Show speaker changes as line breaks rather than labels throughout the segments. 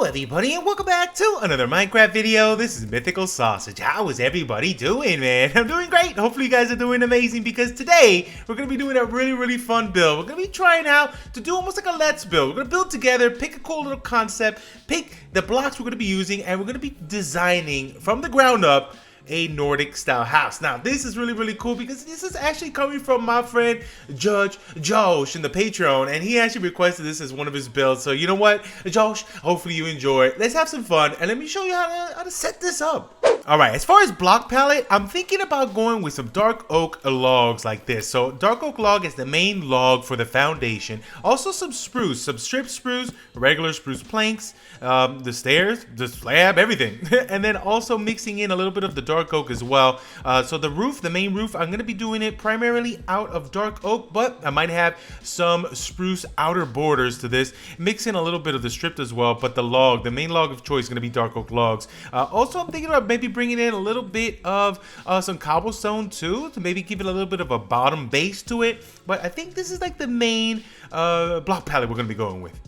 everybody, and welcome back to another Minecraft video. This is Mythical Sausage. How is everybody doing, man? I'm doing great. Hopefully you guys are doing amazing, because today we're going to be doing a really fun build. We're going to be trying out to do almost like a let's build. We're going to build together, pick a cool little concept, pick the blocks we're going to be using, and we're going to be designing from the ground up a Nordic style house. Now this is really cool because this is actually coming from my friend Judge Josh in the Patreon, and he actually requested this as one of his builds. So you know what, Josh, hopefully you enjoy it. Let's have some fun and let me show you how to set this up. Alright, as far as block palette, I'm thinking about going with some dark oak logs like this. So dark oak log is the main log for the foundation. Also some spruce, some stripped spruce, regular spruce planks, the stairs, the slab, everything. And then also mixing in a little bit of the dark oak as well. So the roof, the main roof, I'm going to be doing it primarily out of dark oak, but I might have some spruce outer borders to this. Mix in a little bit of the stripped as well, but the log, the main log of choice is going to be dark oak logs. Also, I'm thinking about maybe bringing in a little bit of some cobblestone too, to maybe give it a little bit of a bottom base to it. But I think this is like the main block palette we're going to be going with.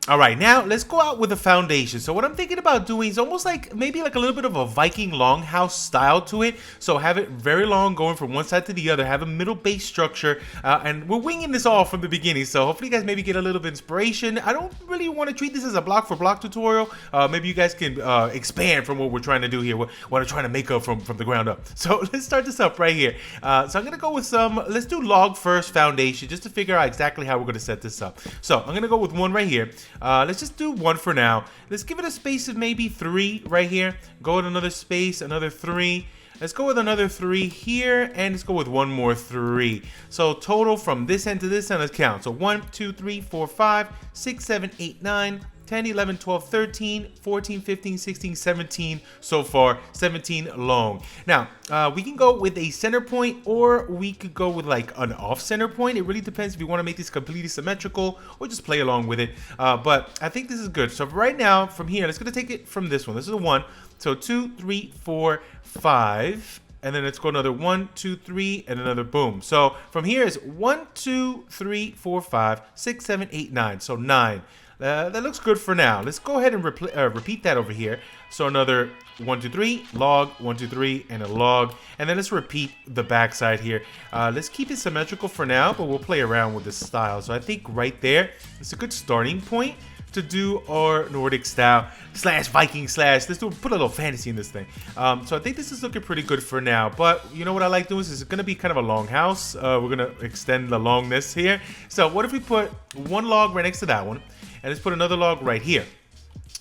Alright, now let's go out with a foundation. So what I'm thinking about doing is almost like maybe like a little bit of a Viking longhouse style to it. So have it very long, going from one side to the other, have a middle base structure, and we're winging this all from the beginning. So hopefully you guys maybe get a little bit of inspiration. I don't really want to treat this as a block for block tutorial. Maybe you guys can expand from what we're trying to do here, what I'm trying to make up from the ground up. So let's start this up right here. So I'm going to go with let's do log first foundation, just to figure out exactly how we're going to set this up. So I'm going to go with one right here. Let's just do one for now. Let's give it a space of maybe 3 right here. Go with another space, another 3. Let's go with another 3 here, and let's go with one more 3. So total from this end to this end, let's count. So 1, 2, 3, 4, 5, 6, 7, 8, 9, 10, 11, 12, 13, 14, 15, 16, 17 so far, 17 long. Now, we can go with a center point, or we could go with like an off center point. It really depends if you want to make this completely symmetrical or just play along with it. But I think this is good. So right now, from here, let's gonna take it from this one. This is a 1. So 2, 3, 4, 5. And then let's go another 1, 2, 3, and another boom. So from here is 1, 2, 3, 4, 5, 6, 7, 8, 9. So 9. That looks good for now. Let's go ahead and repeat that over here. So another 1, 2, 3, log, 1, 2, 3, and a log. And then let's repeat the back side here. Let's keep it symmetrical for now, but we'll play around with this style. So I think right there, it's a good starting point to do our Nordic style slash Viking slash, let's put a little fantasy in this thing. So I think this is looking pretty good for now, but you know what I like doing is it's gonna be kind of a long house. We're gonna extend the longness here. So what if we put one log right next to that one, and let's put another log right here.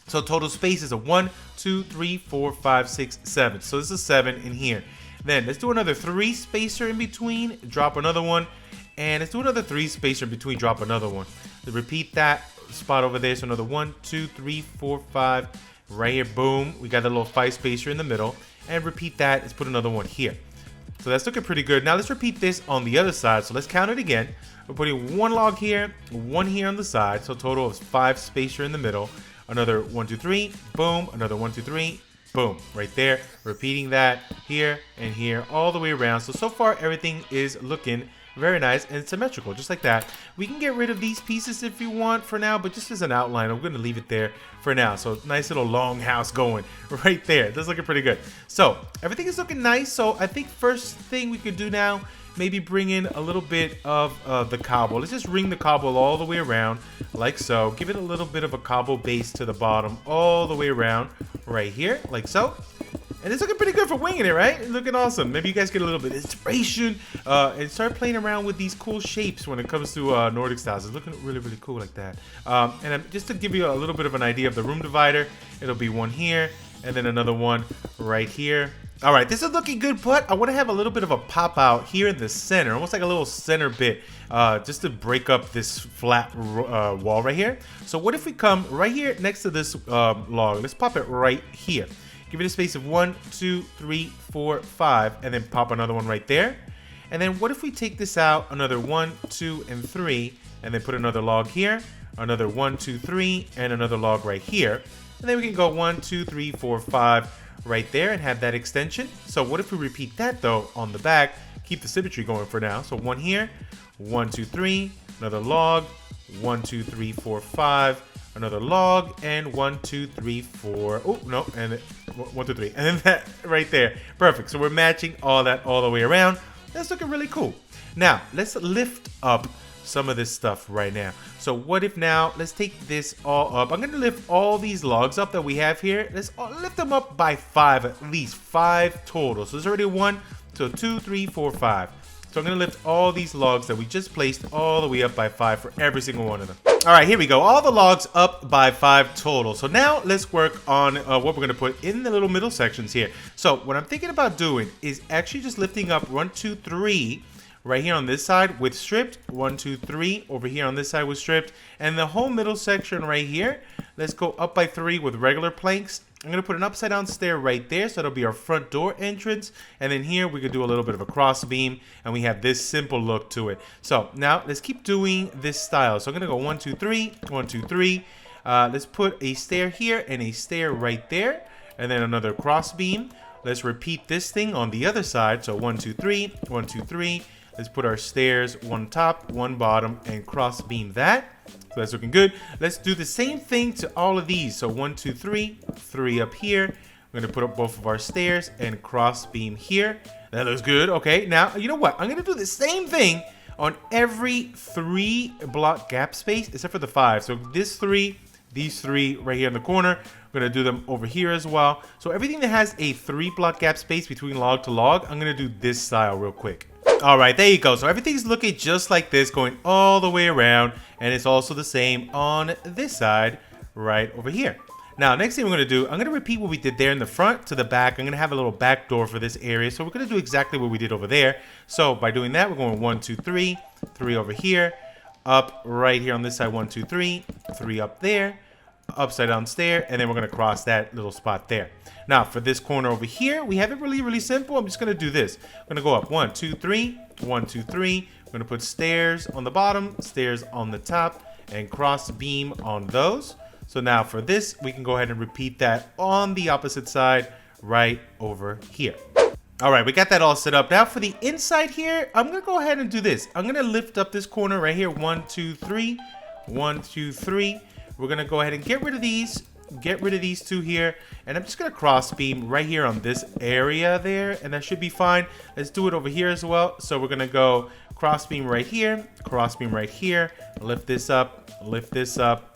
So total space is a 1, 2, 3, 4, 5, 6, 7. So this is 7 in here. Then let's do another 3 spacer in between, drop another one, and let's do another 3 spacer in between, drop another one. To repeat that spot over there. So another 1, 2, 3, 4, 5 right here. Boom, we got a little 5 spacer in the middle, and repeat that. Let's put another one here. So that's looking pretty good. Now let's repeat this on the other side. So let's count it again. We're putting one log here, one here on the side. So total of 5 spacer in the middle. Another 1, 2, 3, boom. Another 1, 2, 3, boom, right there. Repeating that here and here all the way around. So far everything is looking very nice and symmetrical, just like that. We can get rid of these pieces if you want for now, but just as an outline, I'm going to leave it there for now. So nice little long house going right there. That's looking pretty good. So everything is looking nice. So I think first thing we could do now, maybe bring in a little bit of the cobble. Let's just ring the cobble all the way around like so. Give it a little bit of a cobble base to the bottom all the way around right here like so. And it's looking pretty good for winging it, right? It's looking awesome. Maybe you guys get a little bit of inspiration and start playing around with these cool shapes when it comes to Nordic styles. It's looking really cool like that. And just to give you a little bit of an idea of the room divider, it'll be one here and then another one right here. All right, this is looking good, but I want to have a little bit of a pop out here in the center, almost like a little center bit, just to break up this flat wall right here. So what if we come right here next to this log? Let's pop it right here. Give it a space of 1, 2, 3, 4, 5, and then pop another one right there. And then what if we take this out another 1, 2, and 3, and then put another log here, another 1, 2, 3, and another log right here. And then we can go 1, 2, 3, 4, 5 right there and have that extension. So what if we repeat that though on the back, keep the symmetry going for now. So 1 here, 1, 2, 3, another log, 1, 2, 3, 4, 5, another log, and 1, 2, 3, 4. Oh, no, and 1, 2, 3. And then that right there. Perfect. So we're matching all that all the way around. That's looking really cool. Now, let's lift up some of this stuff right now. So what if now, let's take this all up. I'm going to lift all these logs up that we have here. Let's lift them up by 5, at least 5 total. So there's already 1, so 2, 3, 4, 5. So I'm going to lift all these logs that we just placed all the way up by 5 for every single one of them. All right, here we go. All the logs up by 5 total. So now let's work on what we're going to put in the little middle sections here. So what I'm thinking about doing is actually just lifting up 1, 2, 3 right here on this side with stripped, 1, 2, 3 over here on this side with stripped, and the whole middle section right here, let's go up by 3 with regular planks. I'm going to put an upside down stair right there, so that'll be our front door entrance, and then here we could do a little bit of a cross beam, and we have this simple look to it. So now let's keep doing this style. So I'm going to go 1, 2, 3, 1, 2, 3. Let's put a stair here and a stair right there, and then another cross beam. Let's repeat this thing on the other side. So 1, 2, 3, 1, 2, 3. Let's put our stairs, 1 top, 1 bottom, and cross beam that. So that's looking good. Let's do the same thing to all of these. So 1, 2, 3, 3 up here. We're gonna put up both of our stairs and cross beam here. That looks good. Okay, now you know what? I'm gonna do the same thing on every 3 block gap space except for the 5. So this 3, these 3 right here in the corner. We're gonna do them over here as well. So everything that has a 3 block gap space between log to log, I'm gonna do this style real quick. All right, there you go. So everything's looking just like this, going all the way around, and it's also the same on this side right over here. Now, next thing we're going to do, I'm going to repeat what we did there in the front to the back. I'm going to have a little back door for this area, so we're going to do exactly what we did over there. So by doing that, we're going 1, 2, 3, 3 over here, up right here on this side, 1, 2, 3, 3 up there, upside down stair, and then we're going to cross that little spot there. Now for this corner over here, we have it really simple. I'm just going to do this. I'm going to go up 1, 2, 3, 1, 2, 3. I'm going to put stairs on the bottom, stairs on the top, and cross beam on those. So now for this, we can go ahead and repeat that on the opposite side right over here. All right, we got that all set up. Now for the inside here, I'm going to go ahead and do this. I'm going to lift up this corner right here, 1, 2, 3, 1, 2, 3. We're going to go ahead and get rid of these. Get rid of these 2 here, and I'm just gonna cross beam right here on this area there, and that should be fine. Let's do it over here as well. So we're gonna go cross beam right here, cross beam right here, lift this up,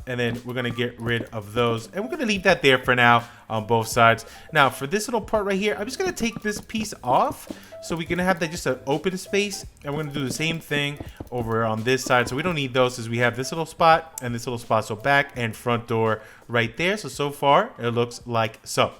and then we're gonna get rid of those, and we're gonna leave that there for now on both sides. Now for this little part right here, I'm just gonna take this piece off, so we're gonna have that just an open space, and we're gonna do the same thing over on this side. So we don't need those, as we have this little spot and this little spot. So back and front door right there. So far it looks like so.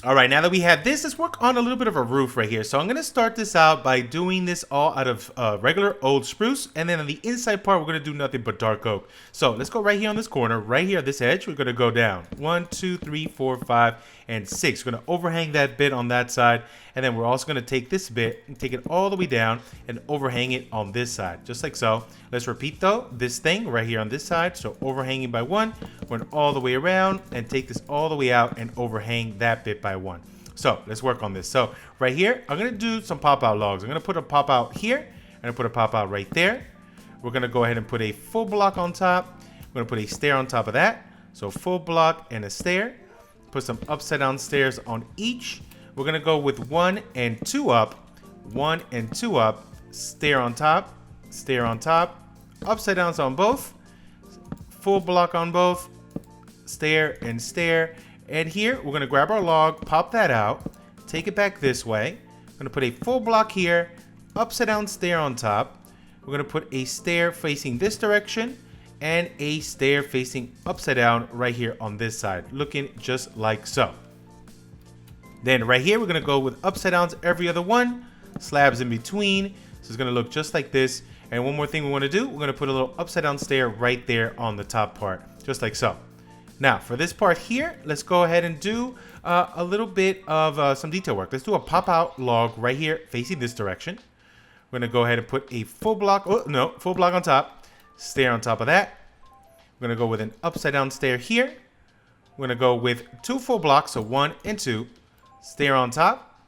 All right, now that we have this, let's work on a little bit of a roof right here. So I'm going to start this out by doing this all out of regular old spruce. And then on the inside part, we're going to do nothing but dark oak. So let's go right here on this corner, right here, this edge. We're going to go down 1, 2, 3, 4, 5, and 6. We're going to overhang that bit on that side. And then we're also going to take this bit and take it all the way down and overhang it on this side, just like so. Let's repeat though, this thing right here on this side. So overhanging by 1, went all the way around and take this all the way out and overhang that bit by 1. So let's work on this. So right here, I'm going to do some pop out logs. I'm going to put a pop out here and I put a pop out right there. We're going to go ahead and put a full block on top. We're going to put a stair on top of that. So full block and a stair. Put some upside down stairs on each. We're going to go with 1 and 2 up, 1 and 2 up, stair on top, upside downs on both, full block on both, stair and stair. And here we're going to grab our log, pop that out, take it back this way. I'm going to put a full block here, upside down stair on top. We're going to put a stair facing this direction and a stair facing upside down right here on this side, looking just like so. Then right here, we're going to go with upside downs every other one, slabs in between. So it's going to look just like this. And one more thing we want to do, we're going to put a little upside down stair right there on the top part, just like so. Now for this part here, let's go ahead and do a little bit of some detail work. Let's do a pop out log right here facing this direction. We're going to go ahead and put a full block, full block on top, stair on top of that. We're going to go with an upside down stair here. We're going to go with 2 full blocks, so 1 and 2. Stair on top.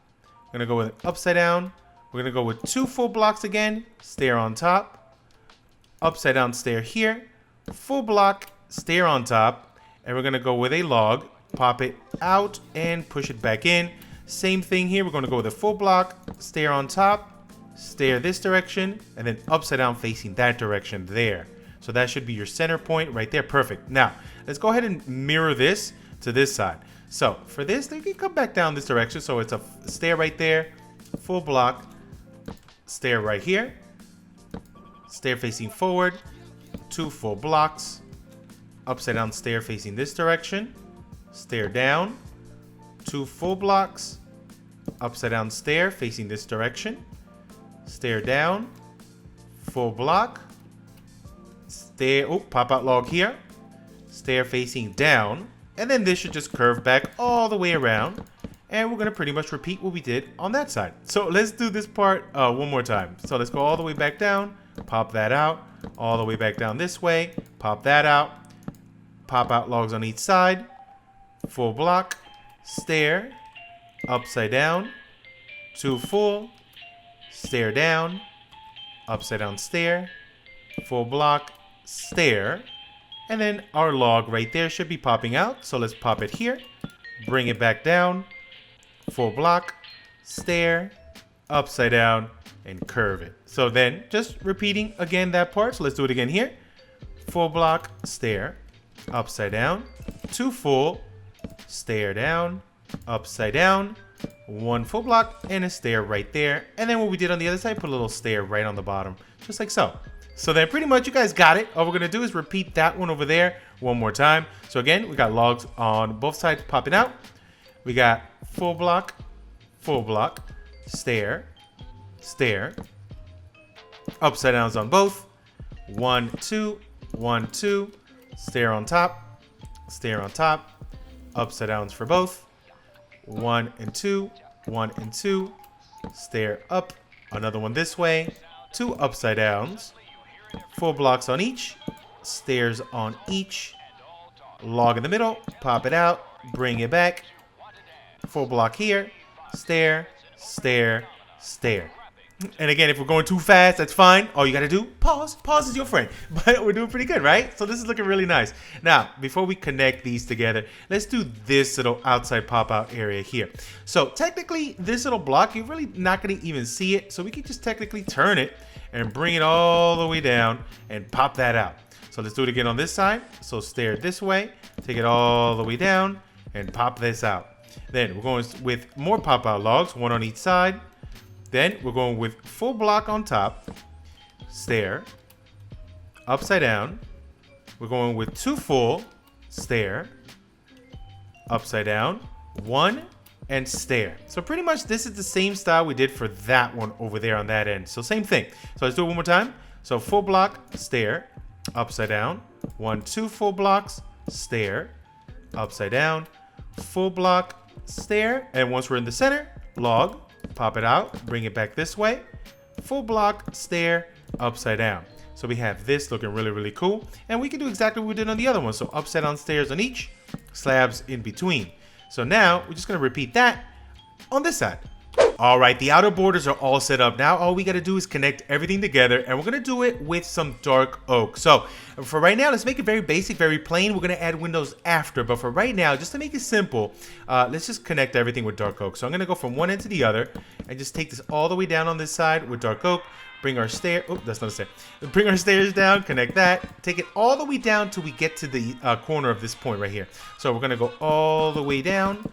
We're going to go with an upside down. We're going to go with 2 full blocks again. Stair on top. Upside down stair here. Full block stair on top, and we're gonna go with a log, pop it out and push it back in. Same thing here, we're gonna go with a full block, stair on top, stair this direction, and then upside down facing that direction there. So that should be your center point right there. Perfect. Now, let's go ahead and mirror this to this side. So for this, you can come back down this direction. So it's a stair right there, full block, stair right here, stair facing forward, 2 full blocks, upside down stair facing this direction, stair down, 2 full blocks, upside down stair facing this direction, stair down, full block, stair, oh, pop out log here, stair facing down, and then this should just curve back all the way around, and we're gonna pretty much repeat what we did on that side. So let's do this part one more time. So let's go all the way back down, pop that out, all the way back down this way, pop that out, pop out logs on each side, full block, stair, upside down, 2 full, stair down, upside down stair, full block, stair, and then our log right there should be popping out. So let's pop it here, bring it back down, full block, stair, upside down, and curve it. So then just repeating again that part. So let's do it again here. Full block, stair, upside down, 2 full, stair down, upside down, 1 full block, and a stair right there. And then what we did on the other side, put a little stair right on the bottom, just like so. So then pretty much you guys got it. All we're gonna do is repeat that one over there one more time. So again, we got logs on both sides popping out. We got full block, stair, stair, upside downs on both, 1, 2, 1, 2, stair on top, upside downs for both, 1 and 2, 1 and 2, stair up, another one this way, 2 upside downs, full blocks on each, stairs on each, log in the middle, pop it out, bring it back, full block here, stair, stair, stair. And again, if we're going too fast, that's fine. All you gotta do, pause. Pause is your friend. But we're doing pretty good, right? So this is looking really nice. Now, before we connect these together, let's do this little outside pop-out area here. So technically, this little block, you're really not gonna even see it. So we can just technically turn it and bring it all the way down and pop that out. So let's do it again on this side. So stair this way, take it all the way down and pop this out. Then we're going with more pop-out logs, 1 on each side. Then we're going with full block on top, stair, upside down. We're going with 2 full, stair, upside down, 1, and stair. So pretty much this is the same style we did for that one over there on that end. So same thing. So let's do it one more time. So full block, stair, upside down, 1, 2 full blocks, stair, upside down, full block, stair, and once we're in the center, log, pop it out, bring it back this way, full block, stair, upside down. So we have this looking really, really cool. And we can do exactly what we did on the other one. So upside down stairs on each, slabs in between. So now we're just gonna repeat that on this side. All right, the outer borders are all set up. Now all we gotta do is connect everything together, and we're gonna do it with some dark oak. So for right now, let's make it very basic, very plain. We're gonna add windows after, but for right now, just to make it simple, let's just connect everything with dark oak. So I'm gonna go from one end to the other and just take this all the way down on this side with dark oak. Bring our stair, oh, that's not a stair. Bring our stairs down, connect that, take it all the way down till we get to the corner of this point right here. So we're gonna go all the way down,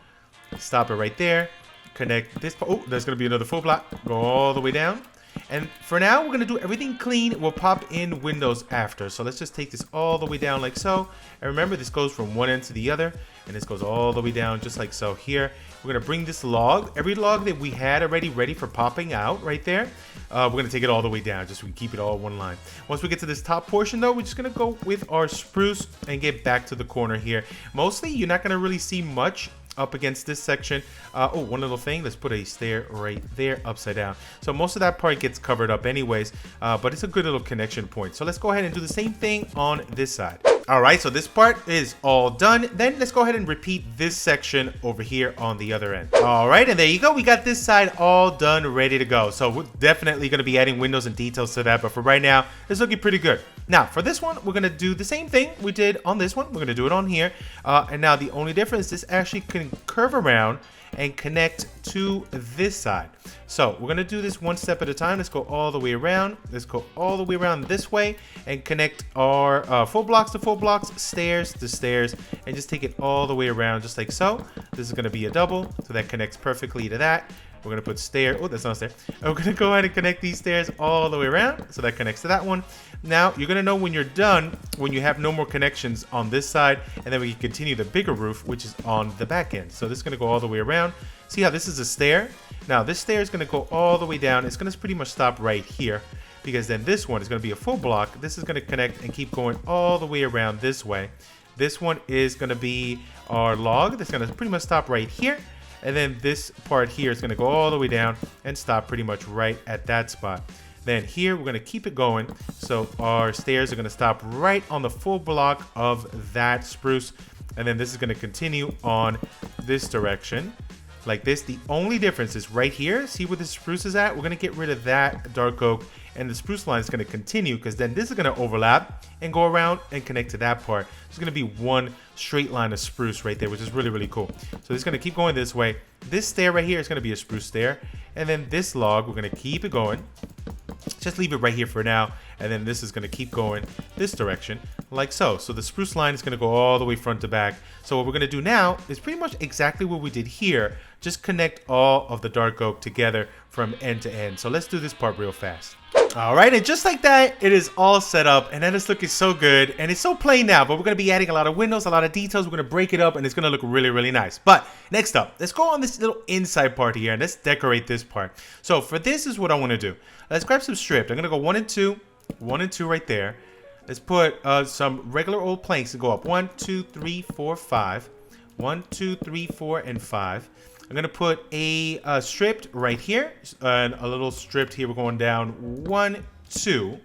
stop it right there, connect this, oh, there's gonna be another full block, go all the way down. And for now, we're gonna do everything clean. We'll pop in windows after. So let's just take this all the way down like so. And remember, this goes from one end to the other, and this goes all the way down just like so here. We're gonna bring this log, every log that we had already ready for popping out right there, we're gonna take it all the way down just so we can keep it all one line. Once we get to this top portion though, we're just gonna go with our spruce and get back to the corner here. Mostly, you're not gonna really see much up against this section. Oh, one little thing, let's put a stair right there upside down. So most of that part gets covered up anyways, but it's a good little connection point. So let's go ahead and do the same thing on this side. All right, so this part is all done. Then let's go ahead and repeat this section over here on the other end. All right, and there you go. We got this side all done, ready to go. So we're definitely going to be adding windows and details to that, but for right now, it's looking pretty good. Now, for this one, we're going to do the same thing we did on this one. We're going to do it on here. And now the only difference is actually can curve around and connect to this side. So we're going to do this one step at a time. Let's go all the way around. Let's go all the way around this way and connect our full blocks to full blocks, stairs to stairs, and just take it all the way around just like so. This is going to be a double, so that connects perfectly to that. We're going to put stair. Oh, that's not a stair. And we're going to go ahead and connect these stairs all the way around. So that connects to that one. Now, you're going to know when you're done, when you have no more connections on this side. And then we can continue the bigger roof, which is on the back end. So this is going to go all the way around. See how this is a stair? Now, this stair is going to go all the way down. It's going to pretty much stop right here, because then this one is going to be a full block. This is going to connect and keep going all the way around this way. This one is going to be our log. That's going to pretty much stop right here. And then this part here is going to go all the way down and stop pretty much right at that spot. Then here, we're going to keep it going. So our stairs are going to stop right on the full block of that spruce. And then this is going to continue on this direction like this. The only difference is right here. See where the spruce is at? We're going to get rid of that dark oak, and the spruce line is going to continue, because then this is going to overlap and go around and connect to that part. It's going to be one straight line of spruce right there, which is really, really cool. So it's going to keep going this way. This stair right here is going to be a spruce stair. And then this log, we're going to keep it going. Just leave it right here for now. And then this is going to keep going this direction like so. So the spruce line is going to go all the way front to back. So what we're going to do now is pretty much exactly what we did here. Just connect all of the dark oak together from end to end. So let's do this part real fast. All right, and just like that, it is all set up, and that is looking so good, and it's so plain now, but we're going to be adding a lot of windows, a lot of details. We're going to break it up, and it's going to look really, really nice. But next up, let's go on this little inside part here, and let's decorate this part. So for this is what I want to do. Let's grab some strip. I'm going to go 1 and 2, 1 and 2 right there. Let's put some regular old planks and go up 1, 2, 3, 4, 5. 1, 2, 3, 4, and 5. I'm going to put a stripped right here and a little stripped here. We're going down 1, 2.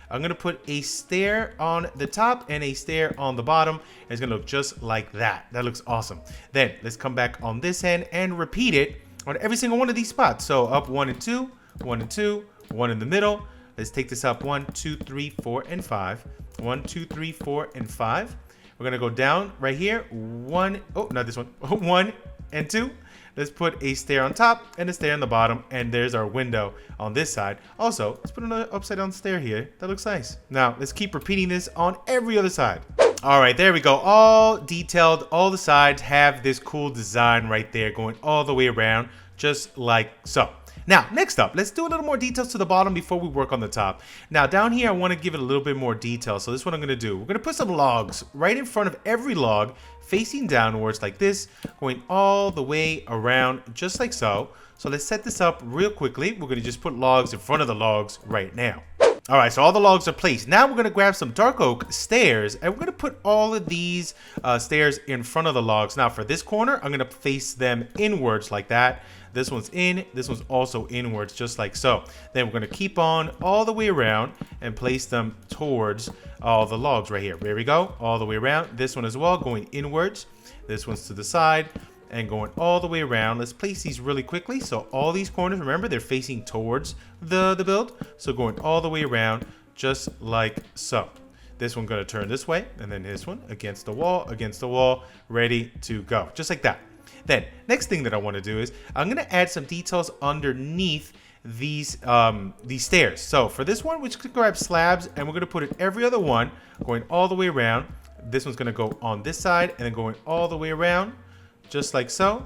I'm going to put a stair on the top and a stair on the bottom. And it's going to look just like that. That looks awesome. Then let's come back on this end and repeat it on every single one of these spots. So up 1 and 2, 1 and 2, 1 in the middle. Let's take this up 1, 2, 3, 4, and 5. 1, 2, 3, 4, and 5. We're going to go down right here. 1, oh, not this one. 1 and 2. Let's put a stair on top and a stair on the bottom, and there's our window on this side. Also, let's put another upside down stair here. That looks nice. Now, let's keep repeating this on every other side. All right, there we go. All detailed, all the sides have this cool design right there going all the way around, just like so. Now, next up, let's do a little more details to the bottom before we work on the top. Now, down here, I want to give it a little bit more detail. So this is what I'm going to do. We're going to put some logs right in front of every log, facing downwards like this, going all the way around just like so. So let's set this up real quickly. We're going to just put logs in front of the logs right now. All right, so all the logs are placed. Now we're going to grab some dark oak stairs, and we're going to put all of these stairs in front of the logs. Now for this corner, I'm going to face them inwards like that. This one's in, this one's also inwards, just like so. Then we're going to keep on all the way around and place them towards all the logs right here. There we go, all the way around. This one as well, going inwards. This one's to the side and going all the way around. Let's place these really quickly. So all these corners, remember, they're facing towards the build. So going all the way around, just like so. This one going to turn this way, and then this one against the wall, ready to go, just like that. Then next thing that I want to do is I'm going to add some details underneath these stairs. So for this one, we're just going to grab slabs, and we're going to put it every other one going all the way around. This one's going to go on this side and then going all the way around, just like so.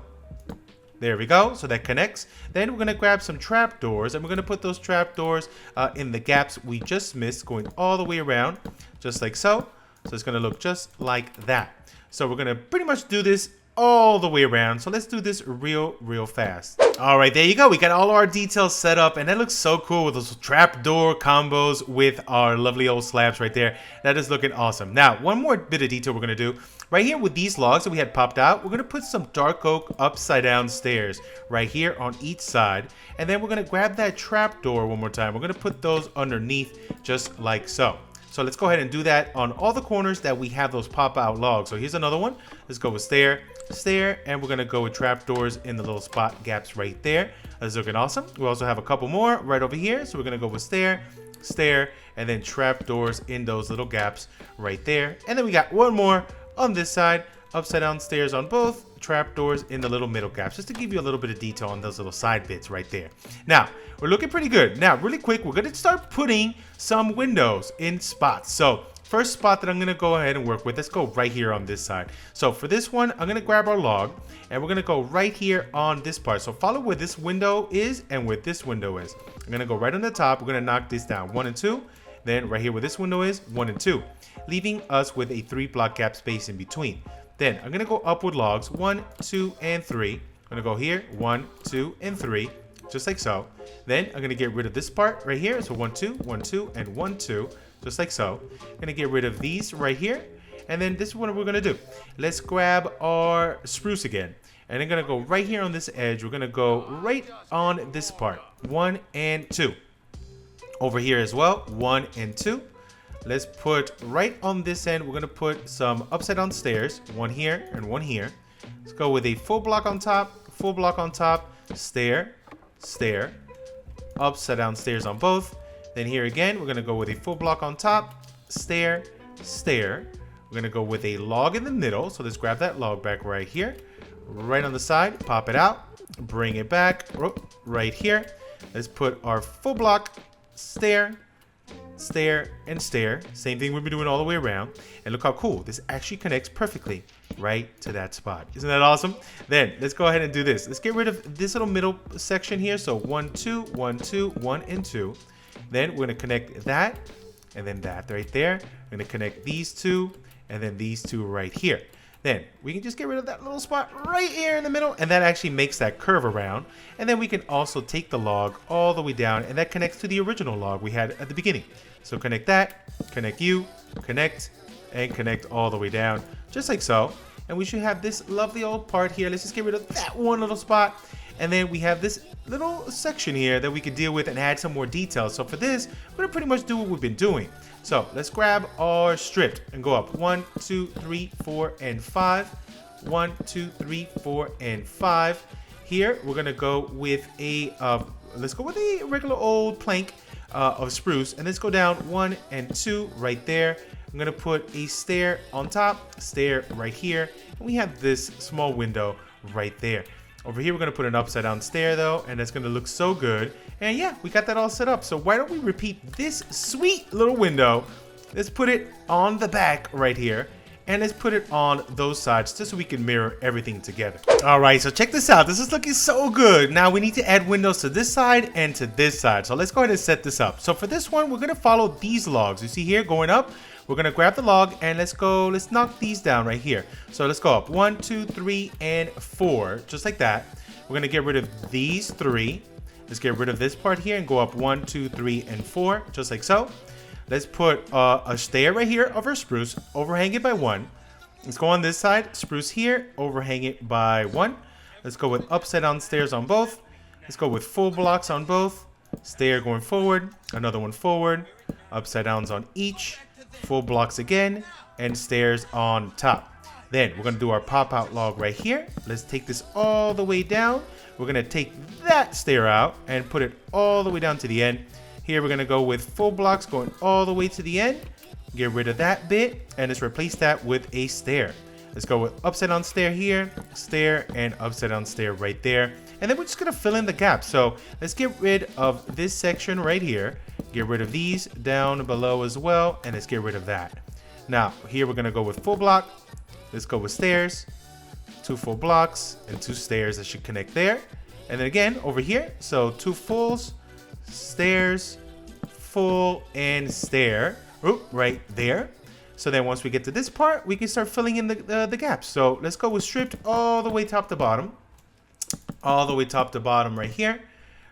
There we go. So that connects. Then we're going to grab some trap doors, and we're going to put those trap doors in the gaps we just missed, going all the way around, just like so. So it's going to look just like that. So we're going to pretty much do this all the way around. So let's do this real fast. All right, there you go. We got all our details set up, and that looks so cool with those trapdoor combos with our lovely old slabs right there. That is looking awesome. Now, one more bit of detail we're gonna do. Right here with these logs that we had popped out, we're gonna put some dark oak upside down stairs right here on each side. And then we're gonna grab that trapdoor one more time. We're gonna put those underneath just like so. So let's go ahead and do that on all the corners that we have those pop out logs. So here's another one. Let's go with stair, stair, and we're gonna go with trapdoors in the little spot gaps right there. That's looking awesome. We also have a couple more right over here. So we're gonna go with stair, stair, and then trapdoors in those little gaps right there. And then we got one more on this side, upside down stairs on both, trapdoors in the little middle gaps, just to give you a little bit of detail on those little side bits right there. Now, we're looking pretty good. Now, really quick, we're gonna start putting some windows in spots. So first spot that I'm gonna go ahead and work with, let's go right here on this side. So for this one, I'm gonna grab our log and we're gonna go right here on this part. So follow where this window is and where this window is. I'm gonna go right on the top, we're gonna knock this down, 1 and 2. Then right here where this window is, 1 and 2, leaving us with a 3 block gap space in between. Then I'm gonna go up with logs, 1, 2, and 3. I'm gonna go here, 1, 2, and 3, just like so. Then I'm gonna get rid of this part right here. So 1, 2, 1, 2, and 1, 2, just like so. I'm gonna get rid of these right here. And then this is what we're gonna do. Let's grab our spruce again. And I'm gonna go right here on this edge. We're gonna go right on this part, 1 and 2. Over here as well, 1 and 2. Let's put right on this end, we're gonna put some upside down stairs, 1 here and 1 here. Let's go with a full block on top, stair, stair, upside down stairs on both. Then here again, we're gonna go with a full block on top, stair, stair. We're gonna go with a log in the middle. So let's grab that log back right here, right on the side, pop it out, bring it back, right here. Let's put our full block, stair, stair, and stair. Same thing we've been doing all the way around. And look how cool. This actually connects perfectly right to that spot. Isn't that awesome? Then let's go ahead and do this. Let's get rid of this little middle section here. So 1, 2, 1, 2, 1, and 2. Then we're going to connect that and then that right there. We're going to connect these two and then these two right here. Then we can just get rid of that little spot right here in the middle, and that actually makes that curve around. And then we can also take the log all the way down, and that connects to the original log we had at the beginning. So connect that, connect you, connect, and connect all the way down, just like so. And we should have this lovely old part here. Let's just get rid of that one little spot. And then we have this little section here that we can deal with and add some more details. So for this, we're gonna pretty much do what we've been doing. So let's grab our strip and go up 1, 2, 3, 4, and 5. 1, 2, 3, 4, and 5. Here we're gonna go with a let's go with a regular old plank of spruce, and let's go down 1 and 2 right there. I'm gonna put a stair on top, stair right here, and we have this small window right there. Over here, we're gonna put an upside down stair though, and it's gonna look so good. And yeah, we got that all set up. So why don't we repeat this sweet little window? Let's put it on the back right here, and let's put it on those sides just so we can mirror everything together. All right, so check this out. This is looking so good. Now we need to add windows to this side and to this side. So let's go ahead and set this up. So for this one, we're gonna follow these logs. You see here going up? We're gonna grab the log and let's knock these down right here. So let's go up 1, 2, 3, and 4, just like that. We're gonna get rid of these 3. Let's get rid of this part here and go up 1, 2, 3, and 4, just like so. Let's put a stair right here of our spruce, overhang it by 1. Let's go on this side, spruce here, overhang it by 1. Let's go with upside down stairs on both. Let's go with full blocks on both. Stair going forward, another one forward, upside downs on each. Full blocks again, and stairs on top. Then we're gonna do our pop out log right here. Let's take this all the way down. We're gonna take that stair out and put it all the way down to the end. Here we're gonna go with full blocks going all the way to the end. Get rid of that bit and let's replace that with a stair. Let's go with upside down stair here, stair, and upside down stair right there. And then we're just gonna fill in the gaps. So let's get rid of this section right here. Get rid of these down below as well, and let's get rid of that. Now, here we're gonna go with full block. Let's go with stairs, 2 full blocks, and 2 stairs that should connect there. And then again, over here, so 2 fulls, stairs, full, and stair, right there. So then once we get to this part, we can start filling in the gaps. So let's go with stripped all the way top to bottom. All the way top to bottom right here.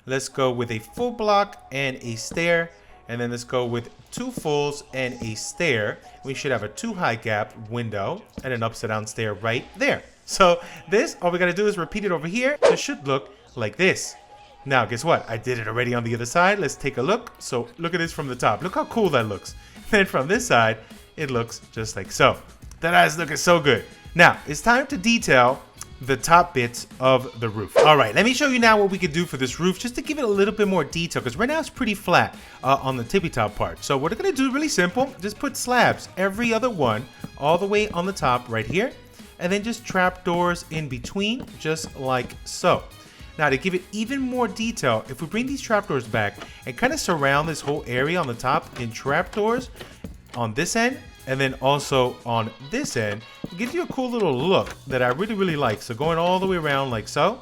Let's go with a full block and a stair. And then let's go with 2 fulls and a stair. We should have a 2 high gap window and an upside down stair right there. So this, all we gotta do is repeat it over here. It should look like this. Now, guess what? I did it already on the other side. Let's take a look. So look at this from the top. Look how cool that looks. Then from this side, it looks just like so. That is looking so good. Now, it's time to detail the top bits of the roof. All right, let me show you now what we could do for this roof just to give it a little bit more detail, because right now it's pretty flat on the tippy top part. So what we're gonna do really simple, just put slabs every other one all the way on the top right here, and then just trapdoors in between, just like so. Now to give it even more detail, if we bring these trapdoors back and kind of surround this whole area on the top in trapdoors on this end, and then also on this end, it gives you a cool little look that I really, really like. So going all the way around like so,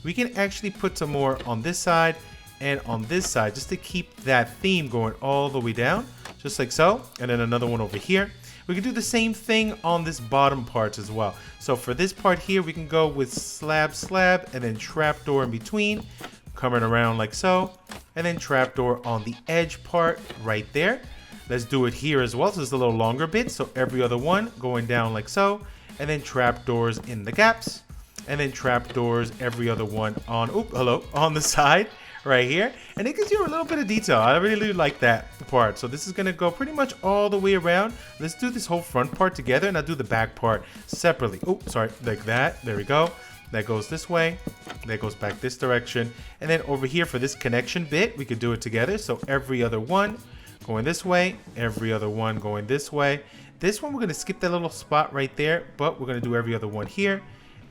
we can actually put some more on this side and on this side, just to keep that theme going all the way down, just like so. And then another one over here. We can do the same thing on this bottom part as well. So for this part here, we can go with slab, slab, and then trapdoor in between, coming around like so, and then trapdoor on the edge part right there. Let's do it here as well. So it's a little longer bit. So every other one going down like so, and then trapdoors in the gaps, and then trapdoors every other one on, on the side right here. And it gives you a little bit of detail. I really like that part. So this is gonna go pretty much all the way around. Let's do this whole front part together, and I'll do the back part separately. Oh, sorry, like that. There we go. That goes this way. That goes back this direction. And then over here for this connection bit, we could do it together. So every other one going this way, every other one going this way. This one we're gonna skip that little spot right there, but we're gonna do every other one here.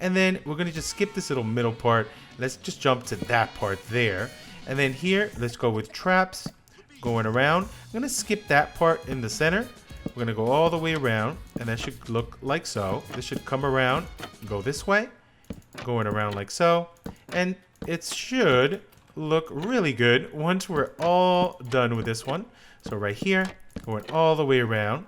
And then we're gonna just skip this little middle part. Let's just jump to that part there. And then here, let's go with traps going around. I'm gonna skip that part in the center. We're gonna go all the way around, and that should look like so. This should come around, go this way, going around like so. And it should look really good once we're all done with this one. So right here, going all the way around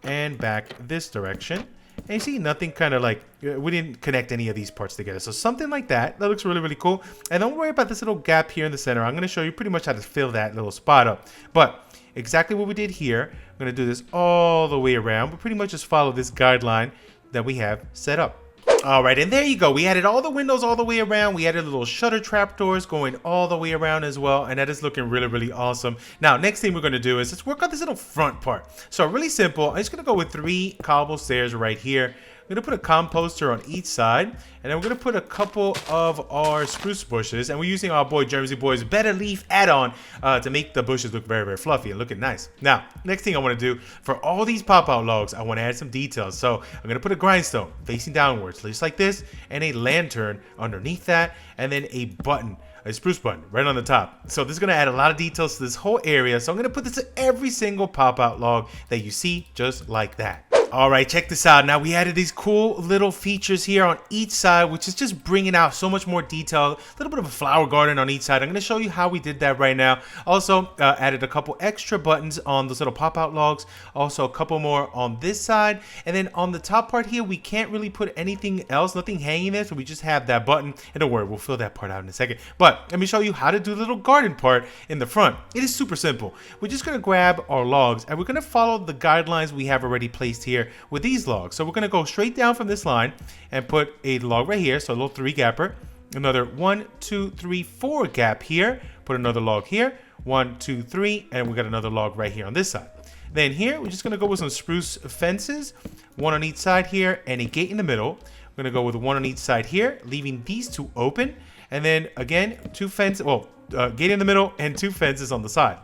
and back this direction. And you see nothing kind of like, we didn't connect any of these parts together. So something like that, that looks really, really cool. And don't worry about this little gap here in the center. I'm going to show you pretty much how to fill that little spot up. But exactly what we did here, I'm going to do this all the way around, but pretty much just follow this guideline that we have set up. All right, and there you go. We added all the windows all the way around. We added little shutter trapdoors going all the way around as well, and that is looking really, really awesome. Now, next thing we're going to do is let's work on this little front part. So really simple. I'm just going to go with 3 cobble stairs right here. I'm going to put a composter on each side, and then we're going to put a couple of our spruce bushes, and we're using our boy Jersey Boy's Better Leaf add-on to make the bushes look very, very fluffy and looking nice. Now, next thing I want to do for all these pop-out logs, I want to add some details. So I'm going to put a grindstone facing downwards, just like this, and a lantern underneath that, and then a button, a spruce button right on the top. So this is going to add a lot of details to this whole area. So I'm going to put this to every single pop-out log that you see, just like that. All right, check this out. Now we added these cool little features here on each side, which is just bringing out so much more detail. A little bit of a flower garden on each side. I'm going to show you how we did that right now. Also added a couple extra buttons on those little pop-out logs. Also a couple more on this side. And then on the top part here, we can't really put anything else, nothing hanging there. So we just have that button. And don't worry, we'll fill that part out in a second. But let me show you how to do the little garden part in the front. It is super simple. We're just going to grab our logs, and we're going to follow the guidelines we have already placed here with these logs. So we're going to go straight down from this line and put a log right here, so a little 3 gapper, another 1, 2, 3, 4 gap here, put another log here, 1, 2, 3, and we got another log right here on this side. Then here we're just going to go with some spruce fences, 1 on each side here, and a gate in the middle. We're going to go with 1 on each side here, leaving these 2 open, and then again 2 fences, gate in the middle and 2 fences on the side.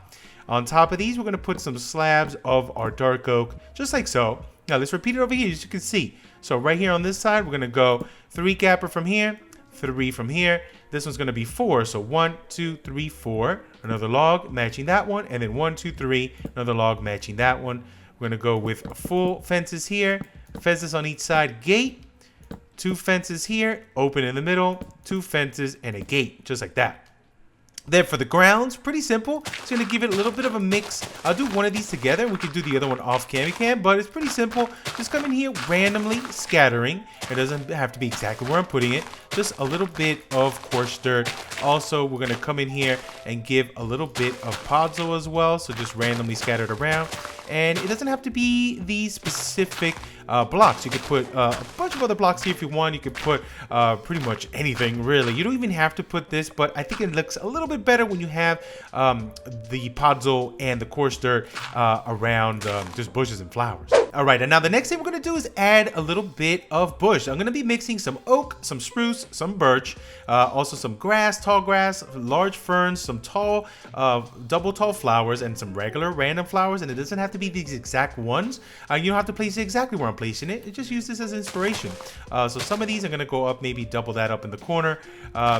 On top of these, we're going to put some slabs of our dark oak, just like so. Now let's repeat it over here, as you can see. So right here on this side, we're going to go 3 gapper from here, 3 from here. This one's going to be 4. So 1, 2, 3, 4. Another log matching that one. And then 1, 2, 3. Another log matching that one. We're going to go with full fences here. Fences on each side. Gate. 2 fences here. Open in the middle. 2 fences and a gate. Just like that. Then for the grounds, pretty simple. It's going to give it a little bit of a mix. I'll do one of these together. We could do the other one off cam, but it's pretty simple. Just come in here, randomly scattering. It doesn't have to be exactly where I'm putting it. Just a little bit of coarse dirt. Also, we're going to come in here and give a little bit of podzol as well. So just randomly scattered around. And it doesn't have to be these specific blocks. You could put a bunch of other blocks here if you want. You could put pretty much anything, really. You don't even have to put this, but I think it looks a little bit better when you have the podzol and the coarse dirt around just bushes and flowers. All right, and now the next thing we're gonna do is add a little bit of bush. I'm gonna be mixing some oak, some spruce, some birch, also some grass, tall grass, large ferns, some tall, double tall flowers, and some regular random flowers. And it doesn't have to be these exact ones. You don't have to place it exactly where I'm placing it. Just use this as inspiration. So some of these are gonna go up, maybe double that up in the corner,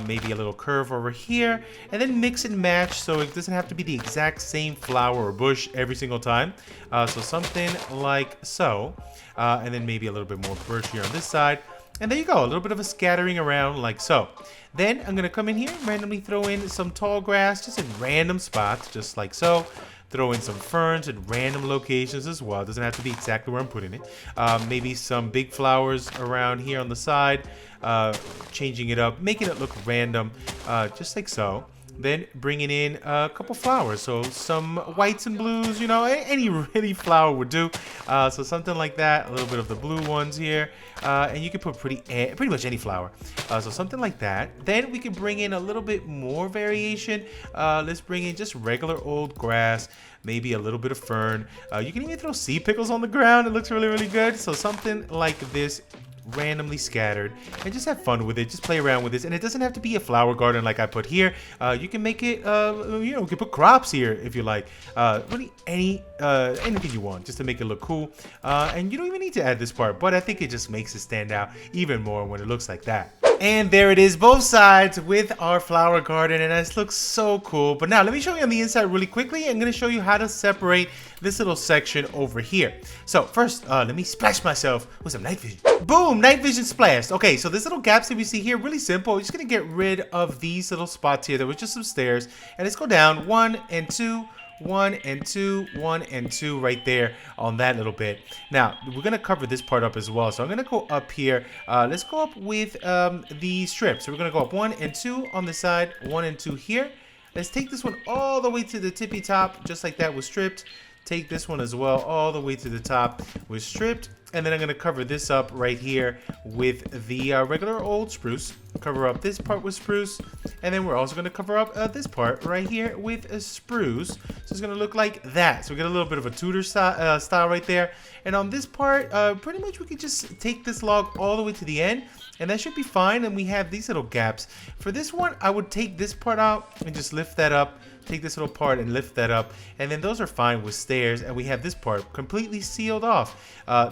maybe a little curve over here, and then mix and match so it doesn't have to be the exact same flower or bush every single time. So something like so, and then maybe a little bit more birch here on this side, and there you go, a little bit of a scattering around like so. Then I'm gonna come in here, randomly throw in some tall grass just in random spots, just like so. Throw in some ferns at random locations as well. It doesn't have to be exactly where I'm putting it. Maybe some big flowers around here on the side, changing it up, making it look random, just like so. Then bringing in a couple flowers, so some whites and blues, you know, any really flower would do. So something like that, a little bit of the blue ones here, and you can put pretty much any flower. So something like that. Then we can bring in a little bit more variation. Let's bring in just regular old grass, maybe a little bit of fern. You can even throw sea pickles on the ground. It looks really, really good. So something like this, randomly scattered, and just have fun with it. Just play around with this, and it doesn't have to be a flower garden like I put here. You can make it, you know, you can put crops here if you like. Really anything you want, just to make it look cool. And you don't even need to add this part, but I think it just makes it stand out even more when it looks like that. And there it is, both sides with our flower garden, and this looks so cool. But now let me show you on the inside really quickly. I'm gonna show you how to separate this little section over here. So first, let me splash myself with some night vision. Boom, night vision splashed. Okay, so this little gaps that we see here, really simple. We're just gonna get rid of these little spots here. There was just some stairs, and let's go down 1 and 2. 1 and 2, 1 and 2 right there on that little bit. Now we're gonna cover this part up as well, so I'm gonna go up here. Let's go up with the strips. So we're gonna go up 1 and 2 on the side, 1 and 2 here. Let's take this one all the way to the tippy top, just like that was stripped. Take this one as well all the way to the top with stripped, and then I'm gonna cover this up right here with the regular old spruce. Cover up this part with spruce, and then we're also gonna cover up this part right here with a spruce. So it's gonna look like that. So we get a little bit of a Tudor style right there. And on this part, pretty much we could just take this log all the way to the end, and that should be fine. And we have these little gaps. For this one, I would take this part out and just lift that up. Take this little part and lift that up, and then those are fine with stairs. And we have this part completely sealed off.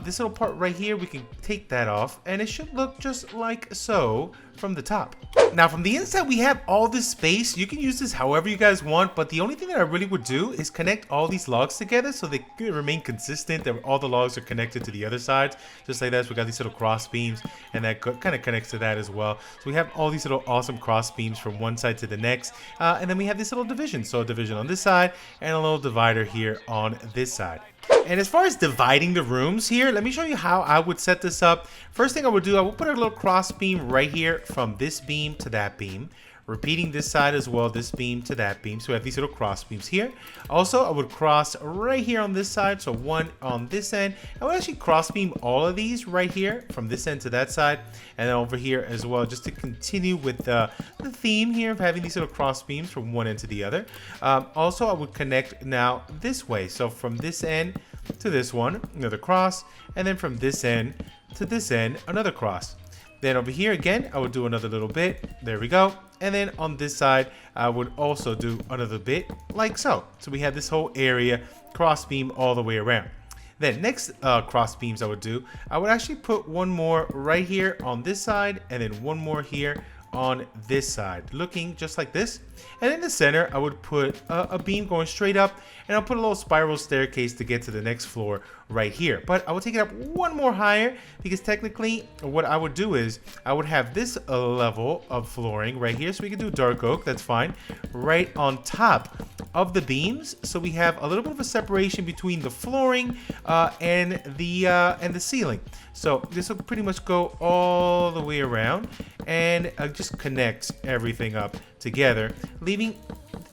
This little part right here, we can take that off, and it should look just like so from the top. Now from the inside, we have all this space. You can use this however you guys want, but the only thing that I really would do is connect all these logs together so they can remain consistent, that all the logs are connected to the other sides, just like that. So we got these little cross beams, and that kind of connects to that as well. So we have all these little awesome cross beams from one side to the next, and then we have this little division. So a division on this side and a little divider here on this side. And as far as dividing the rooms here, let me show you how I would set this up. First thing I would do, I would put a little cross beam right here from this beam to that beam. Repeating this side as well, this beam to that beam. So we have these little cross beams here. Also, I would cross right here on this side, so one on this end. I would actually cross beam all of these right here from this end to that side, and then over here as well, just to continue with the theme here of having these little cross beams from one end to the other. Also, I would connect now this way. So from this end to this one, another cross, and then from this end to this end, another cross. Then over here again, I would do another little bit. There we go. And then on this side, I would also do another bit like so. So we have this whole area cross beam all the way around. Then next cross beams I would do, I would actually put one more right here on this side, and then one more here on this side, looking just like this. And in the center, I would put a beam going straight up, and I'll put a little spiral staircase to get to the next floor right here. But I would take it up one more higher, because technically what I would do is I would have this level of flooring right here. So we can do dark oak, that's fine, right on top of the beams. So we have a little bit of a separation between the flooring and the ceiling. So this will pretty much go all the way around, and just connect everything up together, leaving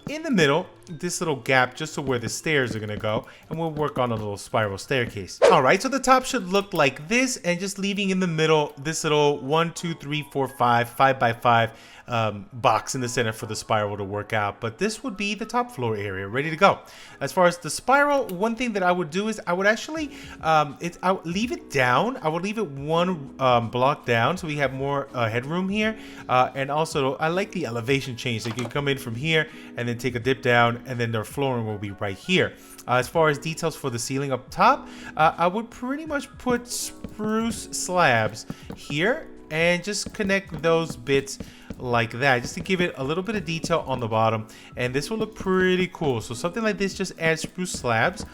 in the middle this little gap just to where the stairs are gonna go, and we'll work on a little spiral staircase. All right, so the top should look like this, and just leaving in the middle this little 1, 2, 3, 4, 5 by 5 box in the center for the spiral to work out. But this would be the top floor area ready to go. As far as the spiral, one thing that I would do is I would actually I would leave it down. I would leave it one block down so we have more headroom here, and also I like the elevation change. So you can come in from here and then take a dip down, and then their flooring will be right here. As far as details for the ceiling up top, I would pretty much put spruce slabs here and just connect those bits like that, just to give it a little bit of detail on the bottom, and this will look pretty cool. So something like this, just add spruce slabs.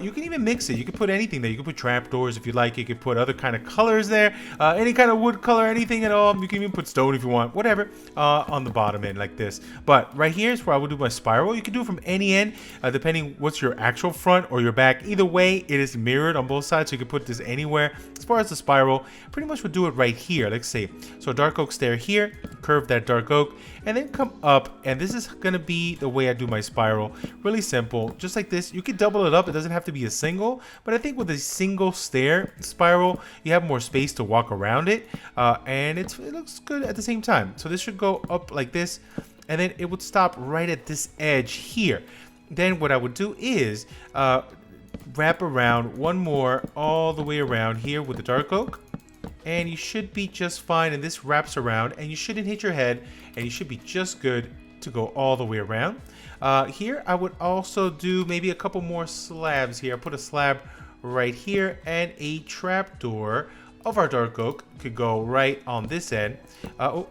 You can even mix it. You can put anything there. You can put trapdoors if you like. You can put other kind of colors there, any kind of wood color, anything at all. You can even put stone if you want, whatever, on the bottom end like this. But right here is where I would do my spiral. You can do it from any end, depending what's your actual front or your back. Either way, it is mirrored on both sides, so you can put this anywhere. As far as the spiral, pretty much would do it right here. Let's see. So dark oak stair here, curve that dark oak, and then come up, and this is gonna be the way I do my spiral. Really simple, just like this. You can double it up. It doesn't have to be a single, but I think with a single stair spiral, you have more space to walk around it, and it looks good at the same time. So this should go up like this, and then it would stop right at this edge here. Then what I would do is wrap around one more all the way around here with the dark oak, and you should be just fine. And this wraps around, and you shouldn't hit your head, and you should be just good to go all the way around. Here I would also do maybe a couple more slabs here. I put a slab right here, and a trapdoor of our dark oak could go right on this end,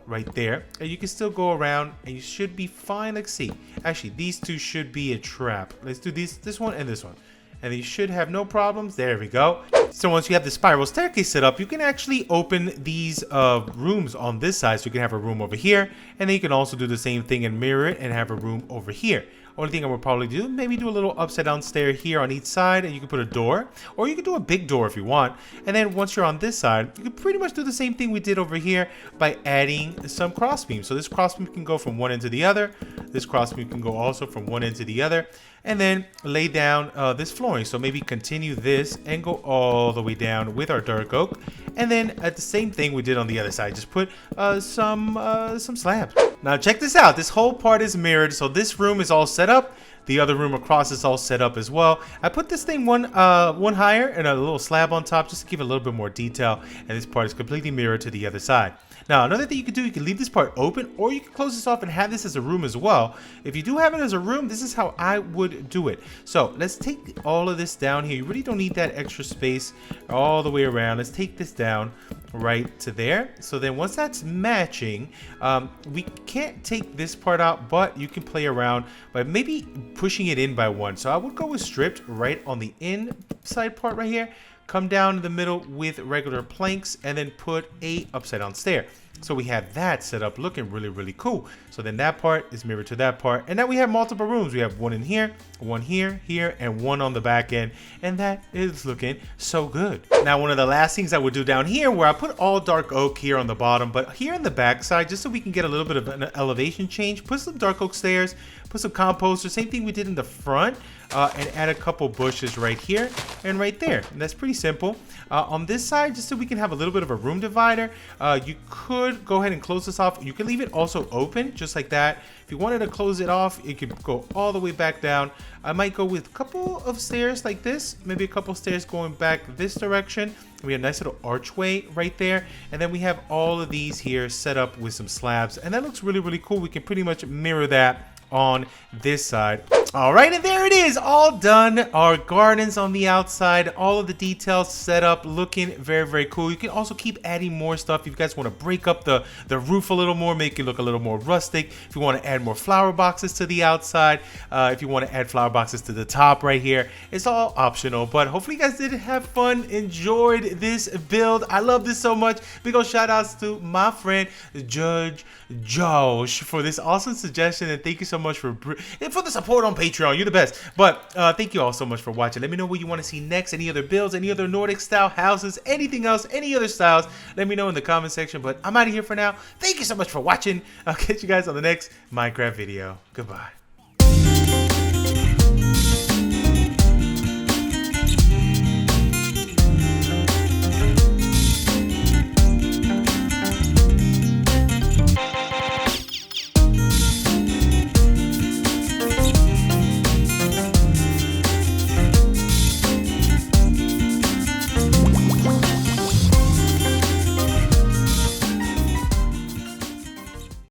right there, and you can still go around, and you should be fine. Let's see, actually these two should be a trap. Let's do this one and this one, and you should have no problems. There we go. So once you have the spiral staircase set up, you can actually open these rooms on this side. So you can have a room over here, and then you can also do the same thing and mirror it and have a room over here. Only thing I would probably do, maybe do a little upside down stair here on each side, and you can put a door, or you can do a big door if you want. And then once you're on this side, you can pretty much do the same thing we did over here by adding some crossbeams. So this crossbeam can go from one end to the other. This crossbeam can go also from one end to the other, and then lay down this flooring. So maybe continue this and go all the way down with our dark oak, and then at the same thing we did on the other side, just put some slabs. Now check this out. This whole part is mirrored, so this room is all set up. The other room across is all set up as well. I put this thing one higher and a little slab on top just to give it a little bit more detail, and this part is completely mirrored to the other side. Now another thing you can do, you can leave this part open, or you can close this off and have this as a room as well. If you do have it as a room, this is how I would do it. So let's take all of this down here. You really don't need that extra space all the way around. Let's take this down right to there. So then once that's matching, we can't take this part out, but you can play around by maybe pushing it in by one. So I would go with stripped right on the inside part right here, come down in the middle with regular planks, and then put a upside down stair. So we have that set up looking really, really cool. So then that part is mirrored to that part, and now we have multiple rooms. We have one in here, one here, and one on the back end, and that is looking so good. Now one of the last things I would do down here, where I put all dark oak here on the bottom, but here in the back side, just so we can get a little bit of an elevation change, put some dark oak stairs, put some compost, the same thing we did in the front, and add a couple bushes right here and right there. And that's pretty simple. On this side, just so we can have a little bit of a room divider, you could go ahead and close this off. You can leave it also open, just like that. If you wanted to close it off, it could go all the way back down. I might go with a couple of stairs like this, maybe a couple stairs going back this direction. We have a nice little archway right there, and then we have all of these here set up with some slabs, and that looks really, really cool. We can pretty much mirror that on this side. All right, and there it is, all done. Our gardens on the outside, all of the details set up, looking very, very cool. You can also keep adding more stuff if you guys want to break up the roof a little more, make it look a little more rustic. If you want to add more flower boxes to the outside, if you want to add flower boxes to the top right here, it's all optional. But hopefully you guys did have fun, enjoyed this build. I love this so much. Big ol' shout outs to my friend Judge Josh for this awesome suggestion, and thank you so much for the support on Patreon. You're the best. But thank you all so much for watching. Let me know what you want to see next, any other builds, any other Nordic style houses, anything else, any other styles. Let me know in the comment section. But I'm out of here for now. Thank you so much for watching. I'll catch you guys on the next Minecraft video. Goodbye.